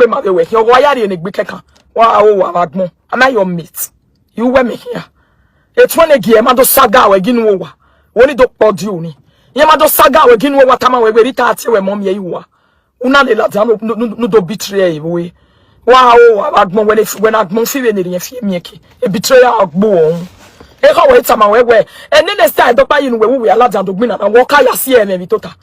be my way. Your wire in a big keka. Wow, Agmo. Am I your mate? You were me here. It's one again, Mado Saga, we gin over. Only do Podiuni. Yamado Saga, we gin over Tama, we retard, where mom you are. Una de la no do betray we. Wow, Agmo, when Agmo feeling in Fiemiki, a betrayer of bone. Eka wait time we and then next time doctor you we allowed to win and walk ya see me tota.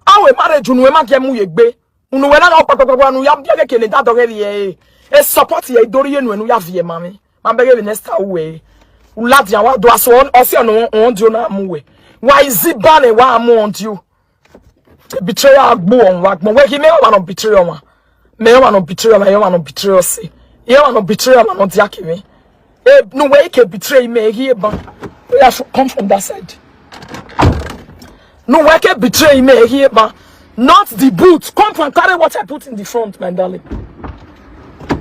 Awe marriage unu we ma gemu yegbe. Unu we na opapapa nu ya bia ke ne da dogere ye. E support ye dori ye nu ya vie mame. Ma bege next time we. Uladia wa do aso on se no on dio na mu we. Why is it ban e wa am on you? Betrayal agbo on wa gbo we ki me wa no betrayal wa. Me wa no betrayal ma ye wa no betrayal se. Ye wa no betrayal ma no dia ke me. No way can betray me here, but we have to come from that side. No way can betray me here, but not the boot. Come from carry what I put in the front, my darling.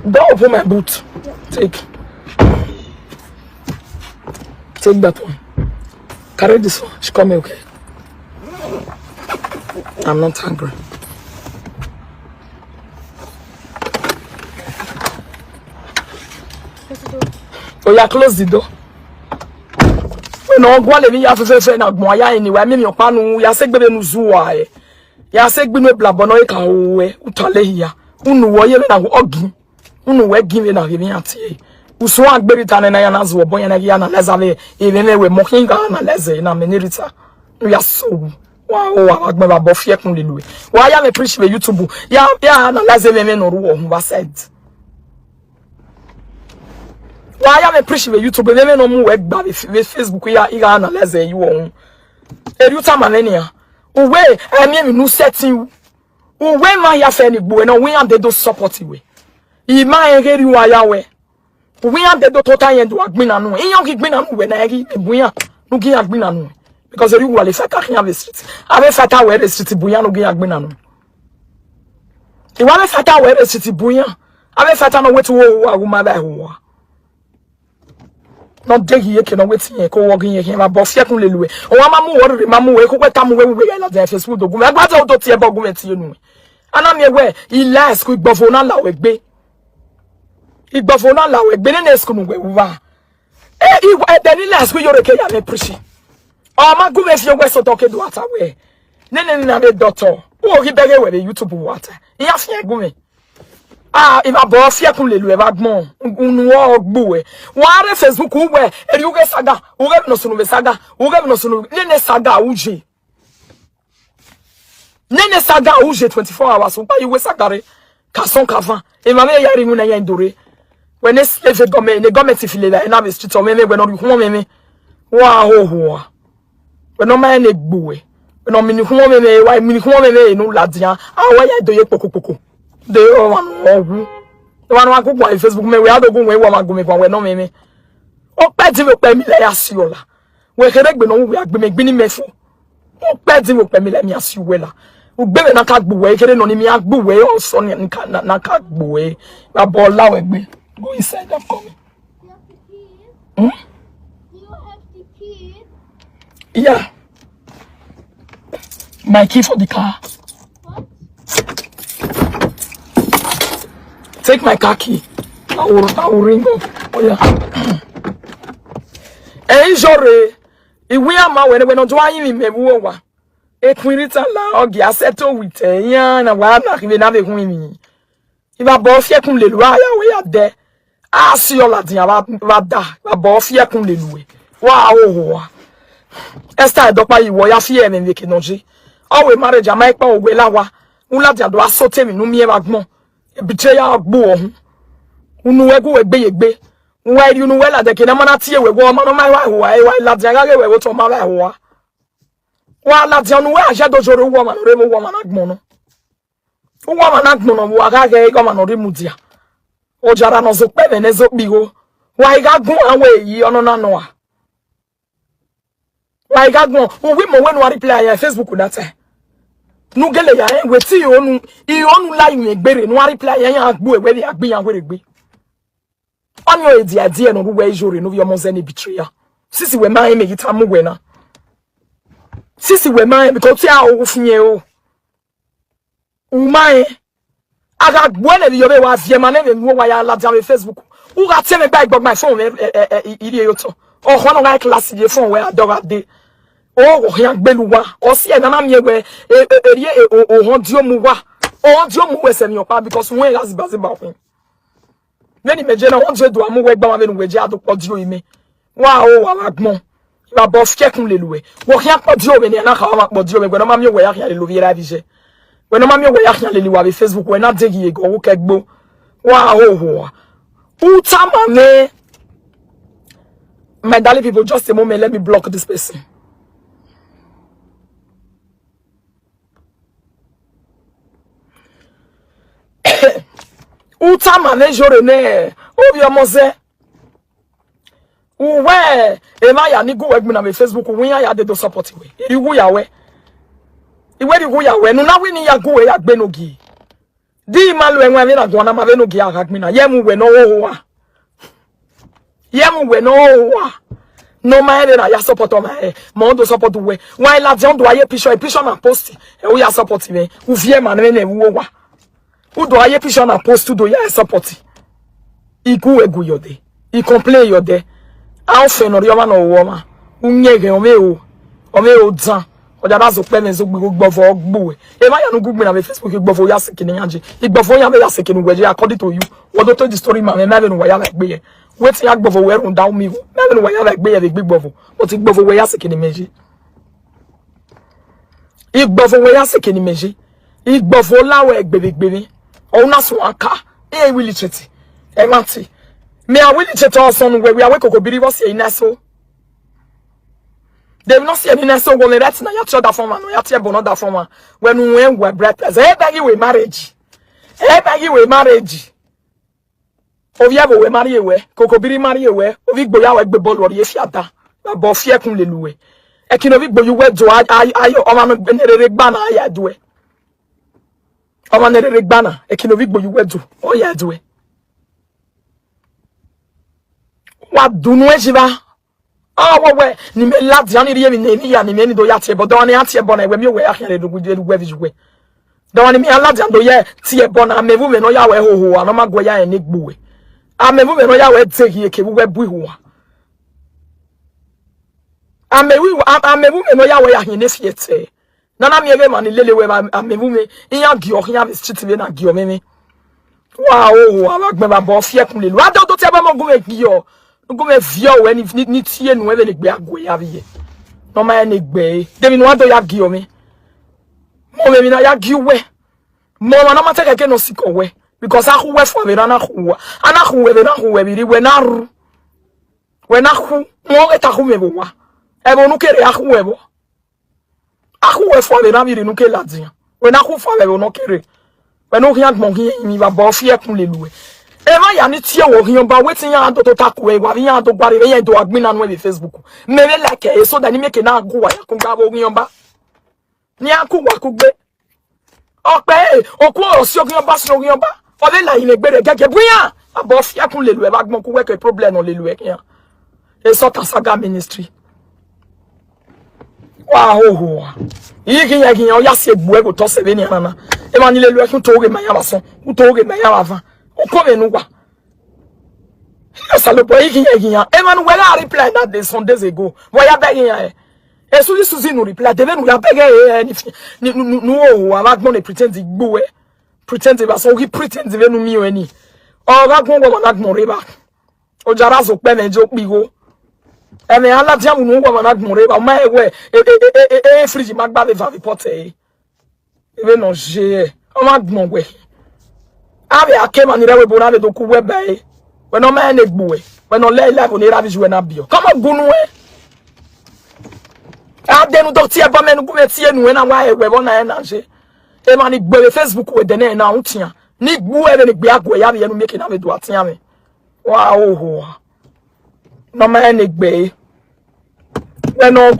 Don't open my boot. Take that one. Carry this one. She call me okay. I'm not hungry. Oh, yeah, close the door. No, go let me have a friend of Moya anyway. Me, your panu, ya segbe no zuwa. Ya segbe no blabono e ka we utale here. Unu wo ye na ogi. Unu we give na give ati. Uso agberi tane na ya na zo bonya na ya na lezave. Even we mokinga na leze na menirita. No ya so. Wow, agbeba bo fie kun lelu. Wa ya me preach be YouTube. Ya na leze me no ru ho ba said. Why am I preaching with YouTube? They no more web with Facebook. Ya analyze you on. You time millennia. Uwe, I mean, no setting. Uwe, my affair, no, we are the do support you. My get you are we. We are the do total and do a green and in your green and when I get buya, no give a green and because you will if I can't have a street. I have a fat where the city buya no give a green and you want a fat where the city buya. I have a fat no way to a woman who not dey here can wait here ko working here ma bof yakun lelue o wa mamu worry mamu we ko kweta mu we la dey Facebook do gume agba to tie bo gume tie nu ana me we ilas ku igbofo na la we gbe ne school nu we wa den ilas ku yore ke ya me preach o ma gume fi we so talk do ata we ne na be doctor o ri bege we YouTube water ya fi gume if a boss yakun lelu e bagmon unu ogbo e wa re Facebook we e ri uge saga uge no sunu be saga uge no sunu nene saga uje 24 hours pa iwe sagare kason kavan e ma me yari mu na yan dore when es leve gome ne gome ti file na be street o me we no hu me wa ho we no ma ne gbo e we no mini hu me wa mini hu me no ladian awa ya doye pokopoko they one on Facebook me we had go we wa mago me kwa we no me o pe ti mo pe mi le asiola we kere gbe no we agbe me gbe ni mefo o pe ti mo pe mi le mi asiwela o gbe me na ka gbo we kere no ni mi agbo we o so ni na ka gbo we ba bo la we gbe go inside that for me. Do you have the key? Yeah, my key for the car. Take my car key. I will ring up. Oh yeah. Enjoy. If we are my when not doing me, wa. E kwirita la ogi aseto with yan na wa na kibe na be kun mi. If a bo fie kun lelu aya we ya de. Si o la din ba da. Ba bo fie kun lelu e. Wa o. Esta dopa iwo ya fie me ke noji. O we marriage am pa o we la wa. Ula dia do asote mi nu mi e bagbon. Betrayal agbo unu wegu wegbe yegbe nwa ri unu wela de ke na mana tie wegu o ma no mai wa la dia ga we to ma wa la dia unu we aja do joro wo ma no re mo wo ma na gbon no wo ma na gbon no wa ga ga ma no re mu dia o jara no zo pe ne zo bi ho wa ga gun awon eyi ono na no a wa ga gun o wi mo we no reply ya Facebook that time nu gele ya we ti onu la yin egbere nu reply yan agbo ewe bi agbe yan weregbe onyo edi ade no we jore no bi omo ze ne betrayal sisi we man me gita mu we na sisi we man because ti a o finye o man aga buene bi yobe wa vie mane me nuwa ya la jam Facebook u ga teme gba igbog my phone iri eyoto o ho no ga class je phone we adora de o yan gbeluwa o si e na mi ewe eri o hon dio mu wa o dio mu we se mi opa because when last bazi ba fun many meje na won je do amu we gba ma me nu we je adopọ dio ime wa o wa gbon ba bo fie kun le luwe wo yan po dio me na ka wa po dio me gbe na ma mi we ya le lu viera bije when no mami we ya le liwa be Facebook we na degi ego wo kegbo wa ho utama me my darling people, just a moment, let me block this person. Utama ne jorene obi omoze uwe ema ya ni go wegmi na me Facebook wi ya de do support we iriwu ya we iwe iriwu ya we no na we ni ya go we ya gbe no gi di malu enwa mi na go na ma be no gi agagmi na yemu we no wo wa yemu we no wo wa no ma na ya support o ma mo do support we why la je on do aye picture na post e wo ya support me u vie ma na na wo wa udo aye picture na post do ya support igu egu yode I complain yode a fe no rioma no wo ma unyege o me o dan o da bazo pe me zo gbogbo ogbu e ma ya no gugbe na me Facebook gbogbo ya sekini yanje igbogbo ya me ya sekini gweje according to you what to the story man me no wa ya like gbe ye wetin ya gbogbo we run down me me no wa ya like gbe ye de gbogbo o ti gbogbo we ya sekini meji igbogbo we ya sekini meji igbogbo lawe egbegbere o na so aka e willy cheti e mati me a willy cheti also we are kokobiri was here inaso they will not see any naso go let na ya that form no ya tie bono that form when we bread e beg we marriage ovi abo we marry we kokobiri marry we ovi gbo ya we gbe ball ori e fiata bo fie kun le luwe e kin ovi gbo you we do ayo o ma no gbenere gba na ya duwe o ma nere gba na e kin ovi gbo you we do o ya duwe wa dunu e jiba we ni me ladi ani rie mi ni ya ni me ni do ya tie bodo ani atie bo na we mi we ahia le do we vijuwe do ani mi ladi ando ye tie bo na mevu me no ya we hoho ana magwo ya eni gbuwe amevu me no ya we tegi eke we bu ho amevu me no ya we ahia ne fiete na mi ebe ma ni lele we amevu me iya gi ohia be street be na gi o me wa o alagbe ba bo fie kun le lu ado to tie ba mo gun e gi o go me via we ni tie nu e be le gbe ago ya biye no ma ni gbe debi no ado ya gi o me mo me mi na ya gi we mo na ma take ke no siko we because ahu we for be na hu ana hu we be na hu we bi we na ru we na hu mo e ta hu me bo wa e bo nu kere ahu we for be na bi nu ke ladin we na hu for be no kere we no hian mo hi mi ba bo fie kun le luwe ema ya ni tie wo hian ba wetin ya do to takwe wa ya do gbare ya do agbina no be Facebook me me like e so da ni make na go wa ya kun ga wo hian ba ni aku wa ku gbe ope oku o si ogun ba so hian ba o le la ile gbere gege buyan abo fia kun le lu e ba gbon ku we ke problem no le lu e kian e so ta saga ministry wa ho yi kian o ya se egbu e go to se be ni ana e ma ni le lu e kun to ge ma ya ba so ku to ge ma ya ba fa o ko me nu wa salo boy kian e ma nu we la reply that day some days ago wo ya be kian e suzi no reply de be nu ya be ni nu o wa gbon e pretend igbo e pretend ba so he pretend be nu mi o ni o ga gbon wo na gbon re ba o jara so pe me jo pigo e me ala ti amu nu wo na gbon re ba ma e we fridge ma gba be va report e be no je o ma gbon we abi akema ni rewe bo na be do ku we ba e we no ma ne gbo we we no le level ni ravi we na bio come on gunu we adenu do ti e ba menu ku me ti enu we na wa e we bo na e na je e ma ni gbe Facebook we de na untia ni gbu e ni gbe agwo ya be no make na me do atia me wa oho no ma ni gbe we no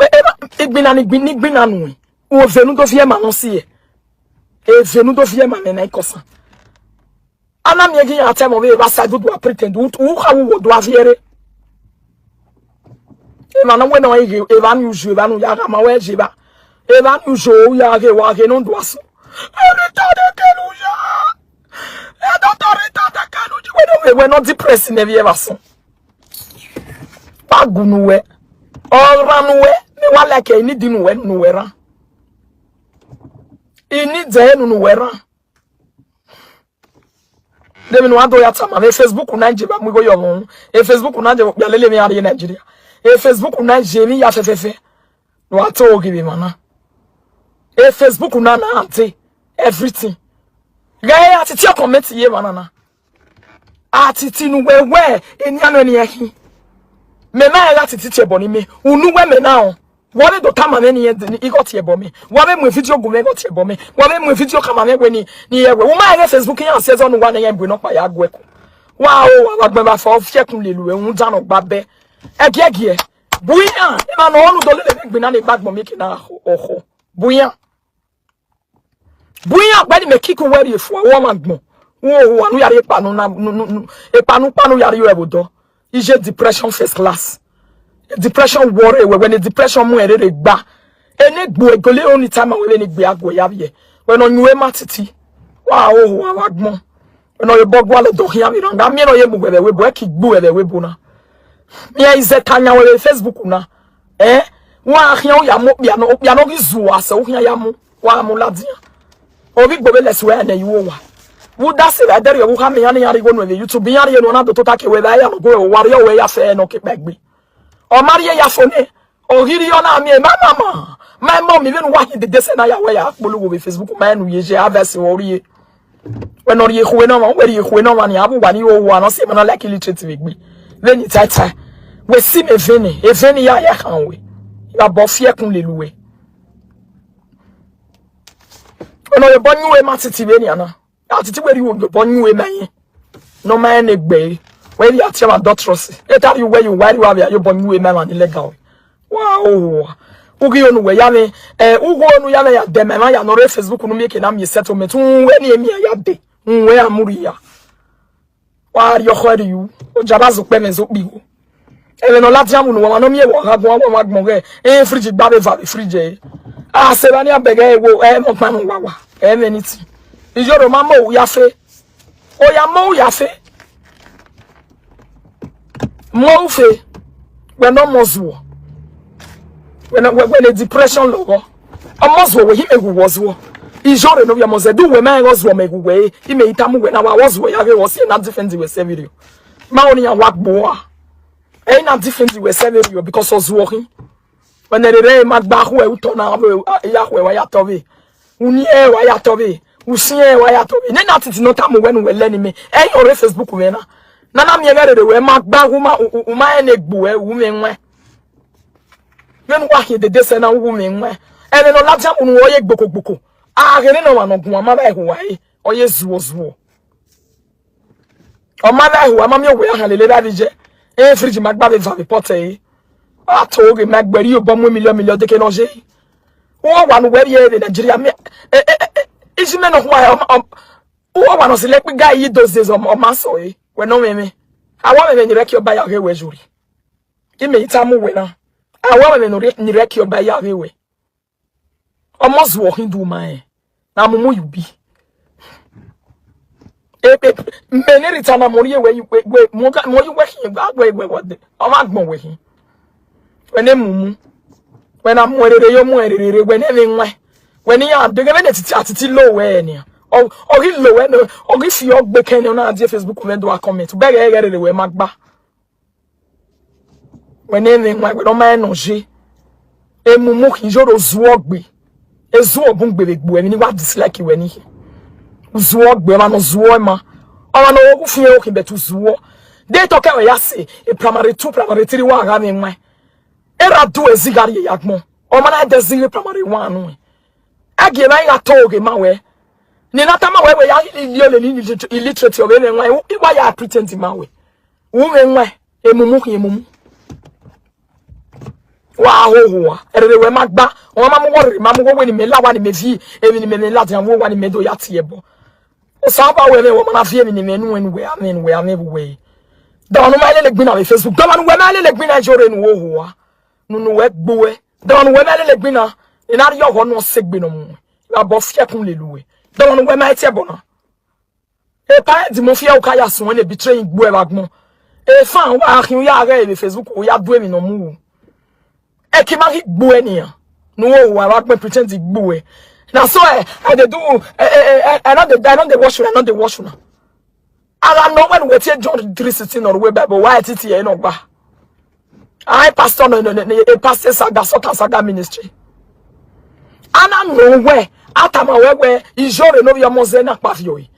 igbina ni gbina nu o venu do fie ma no si e venu do fie ma me na ikosa ana mi egi atem o be ba sa do pretend u ha wo do aviere e ma na we no e ba nu ju ba nu ya ka ma we ji ba e ba nu jo ya ke wa ke no do aso We're not depressed in every ever song. Pagunuwe. All ranwe. Me wala ke ini dinuwe nuwera. Ini de nuwera. Demi no ado ya tama. Facebook unanje ba mwigo yomo. Facebook unanje ya lele me ari Nigeria. Facebook unanje mi ya fefefe. No ato ogibi mana. Facebook unana ante everything. Gaya atiti comment ye manana. Atiti nu wewe eni anu eni ehi. Me na ya atiti cheboni me. Unu we me now. Wale do kama me ni got yebomi. Wale mu video gume got yebomi. Wale mu video kama me we ni yewe. Uma ya Facebook yan se zo nu wa na yan bu no pa ya agweko. Wa o wa gbe ba fa ofie kun lelu e un jano gba be. Egie. Buyan. E ma no onu do le gbe na le gbagbo mi ki na oho. Buyan. Buyan gbe ni me kiku weri efu wo magbon. Wo anu yare panu na e panu yare yo ebodo. Ije depression first class. Depression worry when the depression mu ere gba. Ene gbo egole only time we ni gbe agbo yabe. When on you matiti. Wa o wa magbon. When on you bogwa le do hia mi ranga mi no ye mu we bo e ki gbo we bo na. Mi ya ize kanya we Facebook na. Wa hia o ya mo bia no gizu ase o hia ya mo wa mo ladia. Obi gbo be leswe na yiwo wa. Wo da se ba dere wo ha me yan yare go no YouTube yan yare no na do to take we ba ya no go ware we ya fe no ke gbegbe. O marie ya fone o hiri yo na mi mama my mom even wa the dese na ya we ya polu go Facebook ma no ye je avese wo rie we no rie hwe no ma we rie hwe no ma ni abu wa ni o wa no se ma like illiterate we then it tata we see me veni ya kan we ya bo fie kun leluwe ono ye bonyu we matiti be ni ana atiti we ri wo bonyu we man no man egbe where you are my doctors it tell you where you have your bonyu we man illegal wow ugi onu we ya me ugo onu ya na ya dem ma ya no re Facebook no make na me settlement we ni emi ya de we amuri ya wa ri okhari you o jabazo pe me zo bigo e no lati amu no wa no me wo ha go wa gbon ge fridge gba be va fridge se ba ni abege wo mo pa mo wa anything ijoro ma mo ya fe o ya mo ya fe mo fe we no mozo when the depression logo omozo we him egu wozo ijoro no ya mozo do we man wozo me egu we ime itamu we na wa wozo ya we was na different we say video ma oni ya wakbo a na different we say video because ozo hin when the re magba ho e uto na ya ho e ya tobe uni e wa ya tobe usi e wa ya tobe ne na titi no tamu when we learn me ore Facebook we na me gere we magba ho ma uma e negbu e wu me nwe men wa he de dese na wu me nwe ene no lati amu no oye gbokogbo agere no wa no gun ama ba ho wa e oye zuwo o ma ba ho ama me we ha lele da je fridge magba be va be pote atoge magberi obomo million de keloje wo wa no we be Nigeria me isi me no wa wo wa no se lekpe guy yi those days o ma so we no me awa me ni reki oba ya we juri ime itamu we na awa me no ni reki oba ya we almost wo hindu man na mumu yubi me ni ritana mo ye we mo you we hin agbo egbe wode o ma gbon we hin when mumu when am werere yo mu werere when e nwe when ya de gebe atiti low we ni o gi low we no o gi fi ogbe ken na ade Facebook we do a comment be ge ge we magba when e nwe we no ma no je e mumu ki joro zu ogbe ezu obun gbegbu emi ni wa dislike we ni zu ogbe ma no zu o ma o no wo fi o ki betu zu o de to ke we ya se e primary 2 primary 3 wa ga mi nwe era do ezigari yagmo o mana de ziri primary 1 no age na ya toge ma we ni nata ma we ya illiterate o be nwe wa ya pretend ma we wo me nwe emumu wa ho ere we magba o ma mo wori ma mo we ni me la wa ni me vi emi ni me la tan wo wa ni me do ya tie bo o sa ba we me wo ma fi emi ni me nu enu we amen we da no ma le gbin na Facebook da ma no we ma le gbin na jore nu wo ho wa nunu we gbowe don we ma le gbina ina ri yo no segbe no mu ya bo fie kun leluwe don we ma tie bo na E pa di mo fia o kaya so e betray gbo e bagmo. E fan wa akin ya re le Facebook o ya do mi no mu. E ki ma ki gbo e ni an. No wa bagmo pretend gbo e. Na so I dey do I not dey wash una. I know when we take John 3:16 or we Bible why it here no gba. I pastor no a pastor saga ministry. Ana no where atama where ijore no ya moze na pavio yi.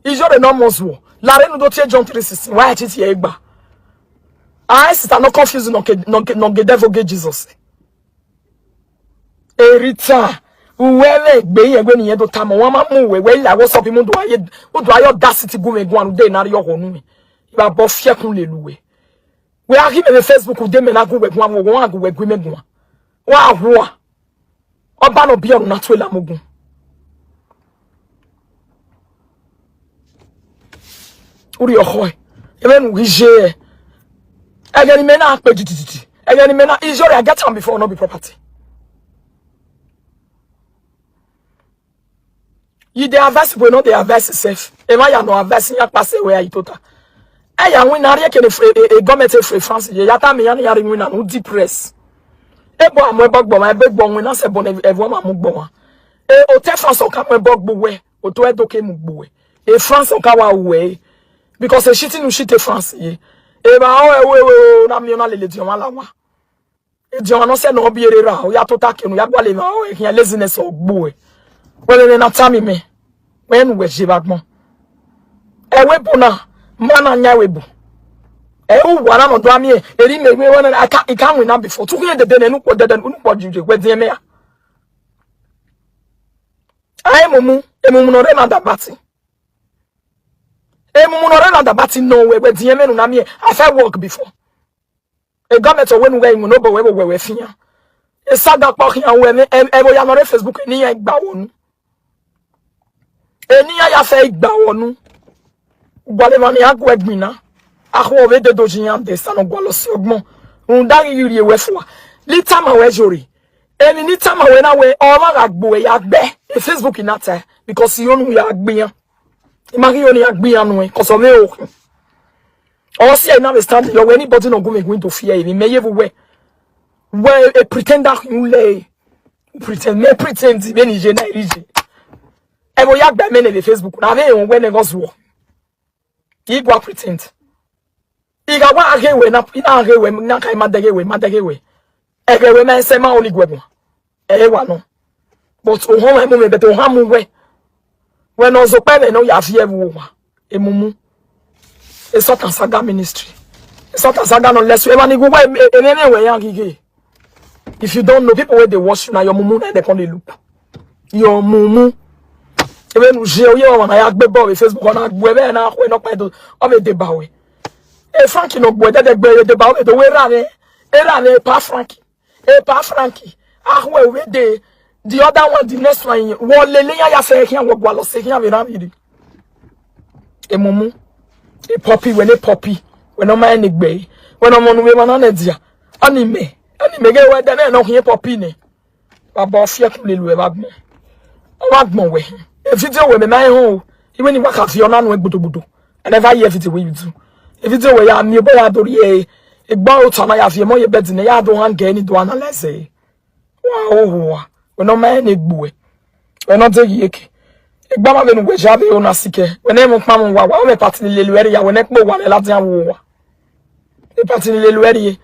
Ijore no mozo. La re no do take John 3:16 why it here gba. I sister no confuse no devil get Jesus. Erita uwele gbe yen gbe niyen do tamo won ma mu we la wo so bi mu do ayo audacity go me anu de na yo honu mi ba bo fiekun le luwe we are him in Facebook de me na go we gwan wo go we gbe me gwan wa ho oba no bia na to la mogun uri oho e me nu je agani me na pe tititi agani me na is I get am before no be property. You dey advance we no dey advance safe. E ma ya no advance ya passe where you total. E ya win na re ke e government free France ye ya ta me ya na ya win na no depress. E bo am e bogbo ma e begbo win na se bo na evo ma mu gbo wa. E o te France o ka me bogbo we, o to e do ke mu gbo we. E France o ka wa we because e shiti no shite France ye. E ba o we na mi na le di on la wa. E di on no se no bi erera o ya total ke no ya gba le ma o e yan laziness o gbo we. Well, na tami me when we jibagmo e webuna mana nya webu e u wara no do ami eri me we wona I can win am before to hear the den enu ko deden unu ko juju we den me ya ai mumu emumu no re na da bati emumu no re na da bati no we den me no na me I felt work before e government o wenu we no bo we fian e saga pa kian we me e bo ya no re Facebook ni ya gba wonu eniya ya fe igba wonu gbale mani agwo egbina ahwo we de dojian de sanu gwalo si ogbon undari yiri ewe fwa lita ma we jori eni lita ma we na we o ma agbo ya gbe e Facebook inata because you know ya agbiyan imagi oni agbiyan nu e koso me o o si e na we stand your anybody no go me going to fear me meye we a pretender you lay pretend be ni je na irije e bo ya gba me na Facebook na be won we ne go so I go pretend I ga wa age we na age we na kai madage we e ge we men se ma oli gwebo e wa no but o ho me be to ha mu we no zo pe no ya fie wo wa e mumu e sort saga ministry e sort saga no less we mani go we e we yan gige. If you don't know people where they watch na your mumu na they come dey look your mumu even je o ye wa na ya gbe bo Facebook na gbe be na ko no pa do o me de ba we e Frankie no gbe de gbe de ba we do we ra ne pa Frankie ahwe we de the other one the next one wo lele ya fe kian wo gwa lo se kian be na bi e mumu e poppy we no ma ni gbe we no mo no we ma na dia ani me ge we de na hie poppy ni baba fie kun le lu e bagmo o bagmo we e video we me mai ho even ni waka fi ona no egbodogbod I never hear video we do e video we ya mi bo ya dori e gba o tana ya fi mo ye bed na ya do han ga ni do analyze wa we no ma ni gbu we no take yeke e gba ma be no we ja be ona sike we na mo pa mo wa me party ni le lu ere ya we na po wa le lati an wo wa e party ni le lu ere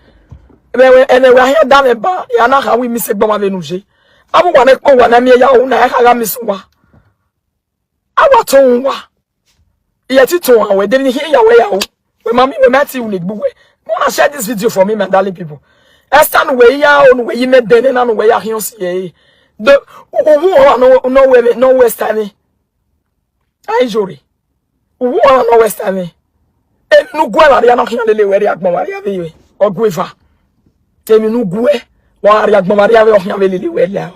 we ene we ahia da me ba ya na ha we mi se gba ma be no je abu wa na ko wa na mi ya o na ya ka ga mi so wa awa ton wa ye ti ton wa we dey here ya we ya o we mami we mati u le gbu we wanna share this video for me my darling people stand we ya o no we me den na no we ya hion si e the no western ai jori no western e nu gwa la ya no hion le we ri agbon wa ya be ogweva temi nu gwe wa ri agbon wa ya be o hion le we la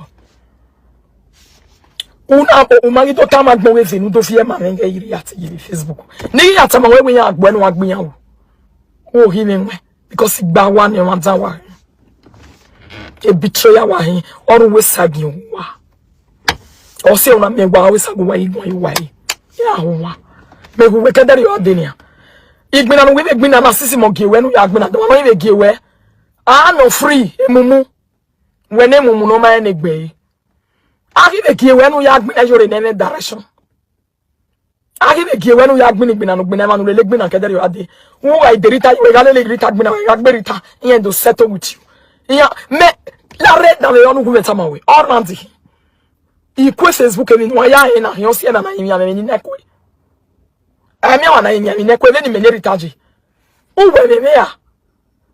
una o magi to ta magbon we fe nu to fi e ma nge yiri ati yiri Facebook ni ya ta ma we yan agbo enu agbo yan o hi mi nwe because igba wa ni wan tan wa e betrayal wa hin orun we sagin wa o se una me gba we sagun wa igun wa ya ho wa me hu we kedere yo adenia igbina no we igbina na sisi mo gewe no ya igbina do ma we gewe no free emumu we ne mumu no ma ne gbe ahi be gewe no ya igbina yore ne direction ahi be gewe no ya igbina no gbina ma no le gbina kedere yo ade wo wa iderita we ga le rita gbina we ga gberita yen do settle with you yeah me la red na le onu ku meta ma we ornanti ikwe Facebook emi no ya ina he o se na yin ya me ni nekwe ami wa na yin ya me nekwe le ni me ritaji uwe me ya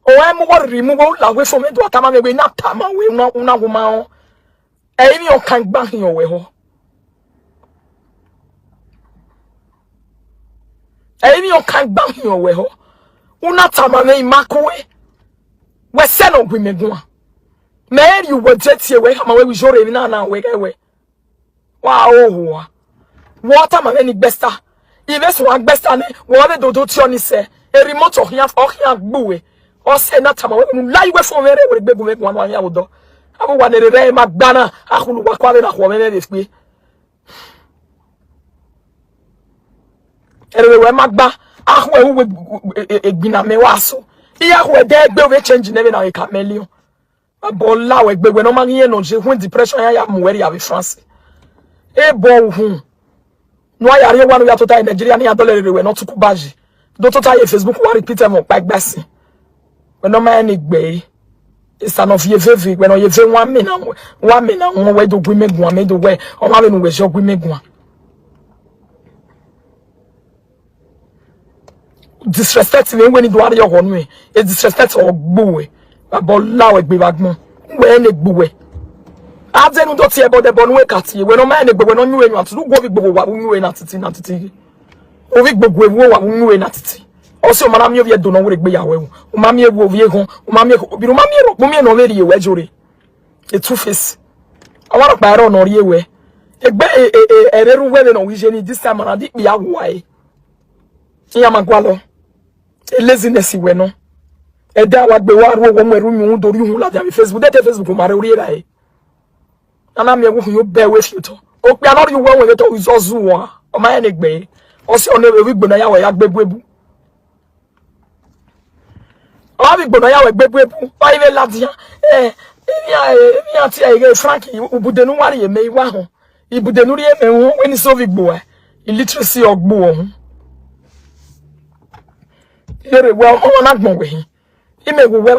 o em wo remove la we from do atama me we na tama we una go ma o e mi o kan gba hin o we ho e mi o kan gba hin o we ho una tama me makowe we se no gwi me go me you wo jetie we ha ma we jore mi na we we wow water ma ni besta even so besta ni wo be do ti oni se e remote o hian gbuwe o se na tama we nu lai we fo mere we gbegu me wan ya wodo abo wa ne re ma gbana akulu wa kwa be na ko me ne fi ere we ma gba ahu e we egbina me waso iya ho de gbe we change ne be na e chameleon abo la we gbegbe no ma yin no je when depression ya mu were ya be France ebo hu no ayare wanu ya tota Nigeria ni adolere we no tuku baji do tota ye Facebook wa repeat em pa gbasi we no ma ni gbe isa no fie fefe we no ye fe 1 minute won we do gwi megun me do we o ma be no we so gwi megun disrespect me when do are your honu e disrespect ogbo we abo la we gbe bagbon we ne gbo we azenu do tie bode bonu we kati we no ma ne gbogbo no nyu enyu atu go bi gbogbo wa nyu we na titi o bi gbogbo ewu wa nyu we na titi o se o mara mi o bi do no we gbe yawo ewu o ma mi ewu o bi ehun o ma mi bi ro ma mi ro po mi no we ri ewe jore e two face awaro pa ro no ri ewe egbe ereru we no wi je ni this time na di pe yawo ai iya magwalo e laziness we no e da wa gbe wa ro wo mo eru mi hu dori hu la ja mi Facebook de Facebook ma re ori era e ana me wo yo be we future o pe anori wo we to uzozu won o ma ene gbe o se ona we gbona ya we ya gbegbebu o bi gbona ya we gbegbebu o ibe ladia mi ati ege Frank ubudenu wari ye me wa ho ibudenu ri e me ho we ni so vi gbo illiteracy ogbo ho yere wa o na gbon we ime wo we